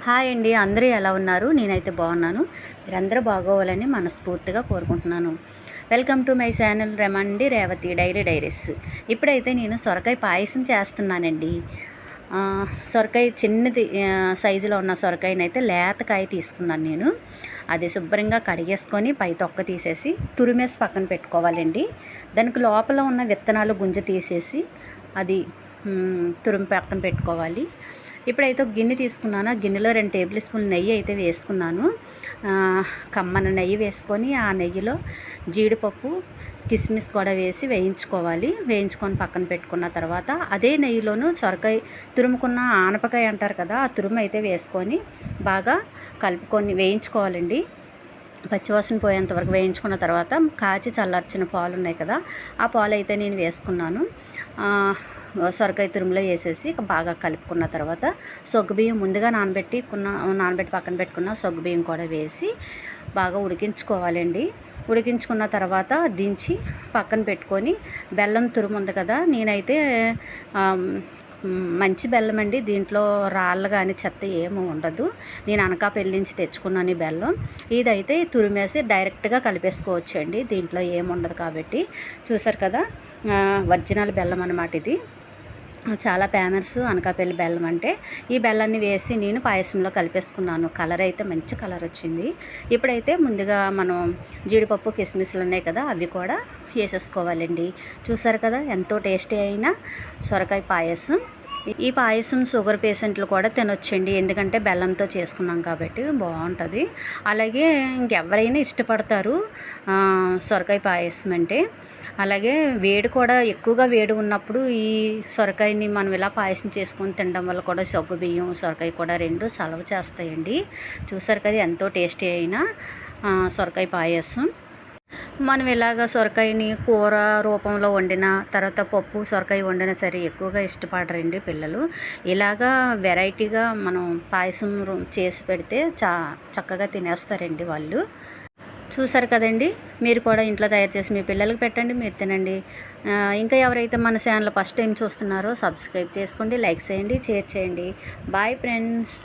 Hi అండి, అందరూ ఎలా ఉన్నారు? నేనైతే బాగున్నాను. మీరందరూ బాగోవాలని మనస్ఫూర్తిగా కోరుకుంటున్నాను. వెల్కమ్ టు మై ఛానల్ రమండి రేవతి డైలీ డైరీస్. ఇప్పుడైతే నేను సొరకాయ పాయసం చేస్తున్నానండి. సొరకాయ చిన్నది సైజులో ఉన్న సొరకాయనైతే లేతకాయ తీసుకున్నాను నేను. అది శుభ్రంగా కడిగేసుకొని పై తొక్క తీసేసి తురిమేసి పక్కన పెట్టుకోవాలండి. దానికి లోపల ఉన్న విత్తనాలు గుంజ తీసేసి అది తురిమి పక్కన పెట్టుకోవాలి. ఇప్పుడైతే ఒక గిన్నె తీసుకున్నాను. ఆ గిన్నెలో 2 టేబుల్ స్పూన్ల నెయ్యి అయితే వేసుకున్నాను. కమ్మన నెయ్యి వేసుకొని ఆ నెయ్యిలో జీడిపప్పు కిస్మిస్ కూడా వేసి వేయించుకొని పక్కన పెట్టుకున్న తర్వాత అదే నెయ్యిలోను సొరకాయ తురుముకున్న ఆనపకాయ అంటారు కదా, ఆ తురుము అయితే వేసుకొని బాగా కలుపుకొని వేయించుకోవాలండి. పచ్చివాసన పోయేంత వరకు వేయించుకున్న తర్వాత కాచి చల్లార్చిన పాలు ఉన్నాయి కదా, ఆ పాలు అయితే నేను వేసుకున్నాను. సొరకాయ తురుములో వేసేసి బాగా కలుపుకున్న తర్వాత సగ్గుబియ్యం ముందుగా నానబెట్టి పక్కన పెట్టుకున్న సగ్గుబియ్యం కూడా వేసి బాగా ఉడికించుకోవాలండి. ఉడికించుకున్న తర్వాత దించి పక్కన పెట్టుకొని బెల్లం తురుము ఉంది కదా, నేనైతే మంచి బెల్లం అండి. దీంట్లో రాళ్ళు కానీ చెత్త ఏమీ ఉండదు. నేను అనకాపల్లి నుంచి తెచ్చుకున్నాను ఈ బెల్లం. ఇదైతే తురిమేసి డైరెక్ట్గా కలిపేసుకోవచ్చు అండి, దీంట్లో ఏముండదు కాబట్టి. చూసారు కదా, ఒరిజినల్ బెల్లం అన్నమాట ఇది. చాలా ఫేమస్ అనకాపల్లి బెల్లం అంటే. ఈ బెల్లాన్ని వేసి నేను పాయసంలో కలిపేసుకున్నాను. కలర్ అయితే మంచి కలర్ వచ్చింది. ఇప్పుడైతే ముందుగా మనం జీడిపప్పు కిస్మిస్లు ఉన్నాయి కదా, అవి కూడా వేసేసుకోవాలండి. చూసారు కదా, ఎంతో టేస్టీ అయిన సొరకాయ పాయసం. ఈ పాయసం షుగర్ పేషెంట్లు కూడా తినొచ్చండి, ఎందుకంటే బెల్లంతో చేసుకున్నాం కాబట్టి బాగుంటుంది. అలాగే ఇంకెవరైనా ఇష్టపడతారు సొరకాయ పాయసం అంటే. అలాగే వేడి కూడా ఎక్కువగా వేడి ఉన్నప్పుడు ఈ సొరకాయని మనం ఇలా పాయసం చేసుకొని తినడం వల్ల కూడా సగ్గుబియ్యం సొరకాయ కూడా 2 చలవ చేస్తాయండి. చూసారు కదా, ఎంతో టేస్టీ అయిన సొరకాయ పాయసం. మనం ఇలాగ సొరకాయని కూర రూపంలో వండిన తర్వాత పప్పు సొరకాయ వండినా సరే ఎక్కువగా ఇష్టపడరండి పిల్లలు. ఇలాగా వెరైటీగా మనం పాయసం చేసి పెడితే చక్కగా తినేస్తారండి వాళ్ళు. చూసారు కదండి, మీరు కూడా ఇంట్లో తయారు చేసి మీ పిల్లలకి పెట్టండి, మీరు తినండి. ఇంకా ఎవరైతే మన ఛానల్ ఫస్ట్ టైం చూస్తున్నారో సబ్స్క్రైబ్ చేసుకోండి, లైక్ చేయండి, షేర్ చేయండి. Bye friends.